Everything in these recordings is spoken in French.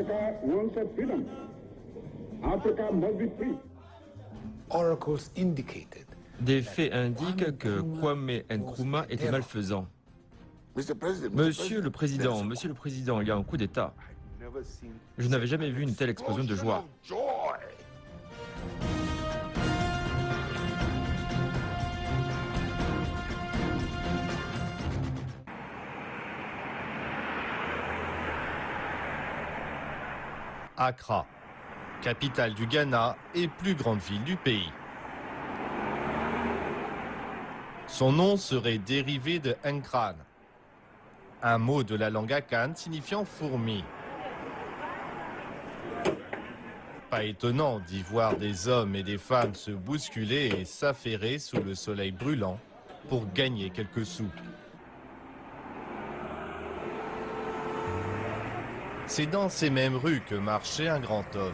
Africa wants a freedom. Africa must be free. Oracles indicated. Des faits indiquent que Kwame Nkrumah était malfaisant. Monsieur le Président, il y a un coup d'État. Je n'avais jamais vu une telle explosion de joie. Accra, capitale du Ghana et plus grande ville du pays. Son nom serait dérivé de Nkran, un mot de la langue akane signifiant fourmi. Pas étonnant d'y voir des hommes et des femmes se bousculer et s'affairer sous le soleil brûlant pour gagner quelques sous. C'est dans ces mêmes rues que marchait un grand homme.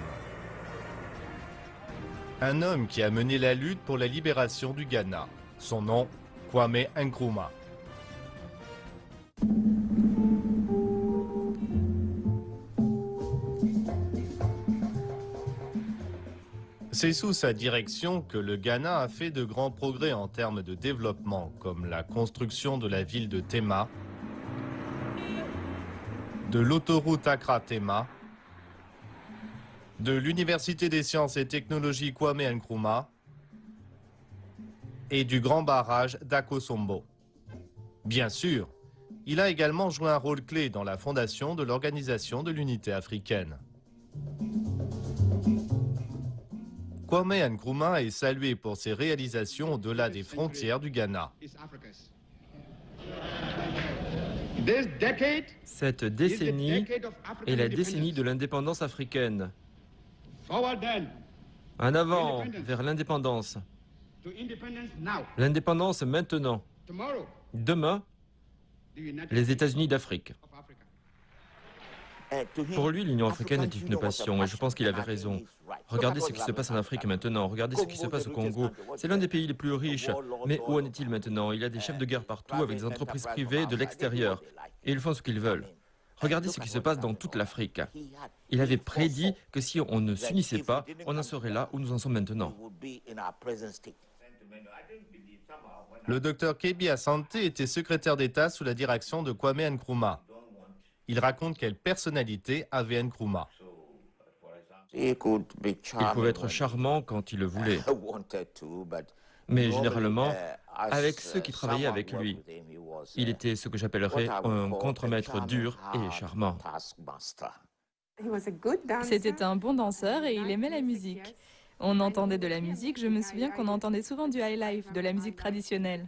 Un homme qui a mené la lutte pour la libération du Ghana. Son nom, Kwame Nkrumah. C'est sous sa direction que le Ghana a fait de grands progrès en termes de développement, comme la construction de la ville de Tema, de l'autoroute Accra-Tema, de l'Université des sciences et technologies Kwame Nkrumah et du grand barrage d'Akosombo. Bien sûr, il a également joué un rôle clé dans la fondation de l'Organisation de l'Unité africaine. Kwame Nkrumah est salué pour ses réalisations au-delà des frontières du Ghana. Cette décennie est la décennie de l'indépendance africaine. En avant, vers l'indépendance. L'indépendance maintenant. Demain, les États-Unis d'Afrique. Pour lui, l'Union africaine est une passion et je pense qu'il avait raison. Regardez ce qui se passe en Afrique maintenant, regardez ce qui se passe au Congo. C'est l'un des pays les plus riches. Mais où en est-il maintenant? Il y a des chefs de guerre partout avec des entreprises privées de l'extérieur. Et ils font ce qu'ils veulent. Regardez ce qui se passe dans toute l'Afrique. Il avait prédit que si on ne s'unissait pas, on en serait là où nous en sommes maintenant. Le docteur Kebi Asante était secrétaire d'État sous la direction de Kwame Nkrumah. Il raconte quelle personnalité avait Nkrumah. Il pouvait être charmant quand il le voulait. Mais généralement, avec ceux qui travaillaient avec lui, il était ce que j'appellerais un contremaître dur et charmant. C'était un bon danseur et il aimait la musique. On entendait de la musique, je me souviens qu'on entendait souvent du high life, de la musique traditionnelle.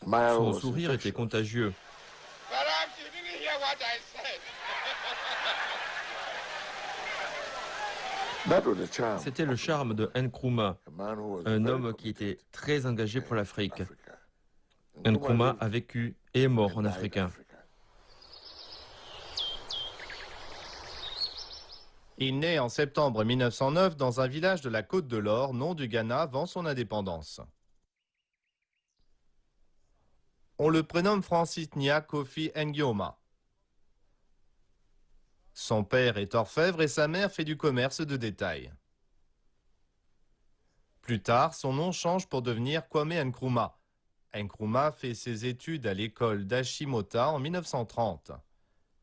Son sourire était contagieux. C'était le charme de Nkrumah, un homme qui était très engagé pour l'Afrique. Nkrumah a vécu et est mort en africain. Il naît en septembre 1909 dans un village de la Côte de l'Or, nom du Ghana avant son indépendance. On le prénomme Francis Nya Kofi Ngioma. Son père est orfèvre et sa mère fait du commerce de détail. Plus tard, son nom change pour devenir Kwame Nkrumah. Nkrumah fait ses études à l'école d'Achimota en 1930,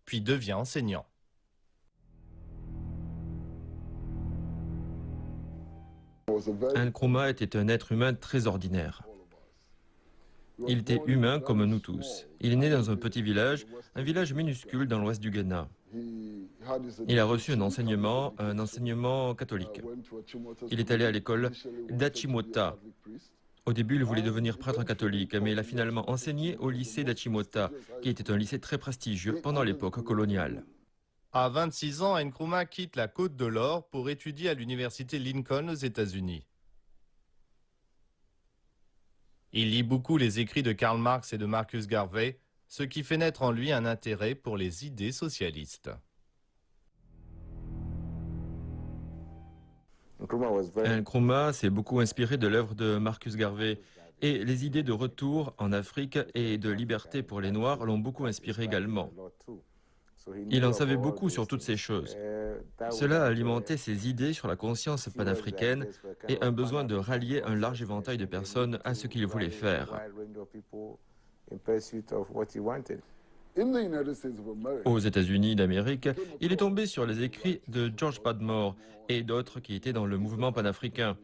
puis devient enseignant. Nkrumah était un être humain très ordinaire. Il était humain comme nous tous. Il est né dans un petit village, un village minuscule dans l'ouest du Ghana. Il a reçu un enseignement catholique. Il est allé à l'école d'Achimota. Au début, il voulait devenir prêtre catholique, mais il a finalement enseigné au lycée d'Achimota, qui était un lycée très prestigieux pendant l'époque coloniale. À 26 ans, Nkrumah quitte la Côte de l'Or pour étudier à l'université Lincoln aux États-Unis. Il lit beaucoup les écrits de Karl Marx et de Marcus Garvey, ce qui fait naître en lui un intérêt pour les idées socialistes. Nkrumah s'est beaucoup inspiré de l'œuvre de Marcus Garvey et les idées de retour en Afrique et de liberté pour les Noirs l'ont beaucoup inspiré également. Il en savait beaucoup sur toutes ces choses. Cela a alimenté ses idées sur la conscience panafricaine et un besoin de rallier un large éventail de personnes à ce qu'il voulait faire. Aux États-Unis d'Amérique, il est tombé sur les écrits de George Padmore et d'autres qui étaient dans le mouvement panafricain.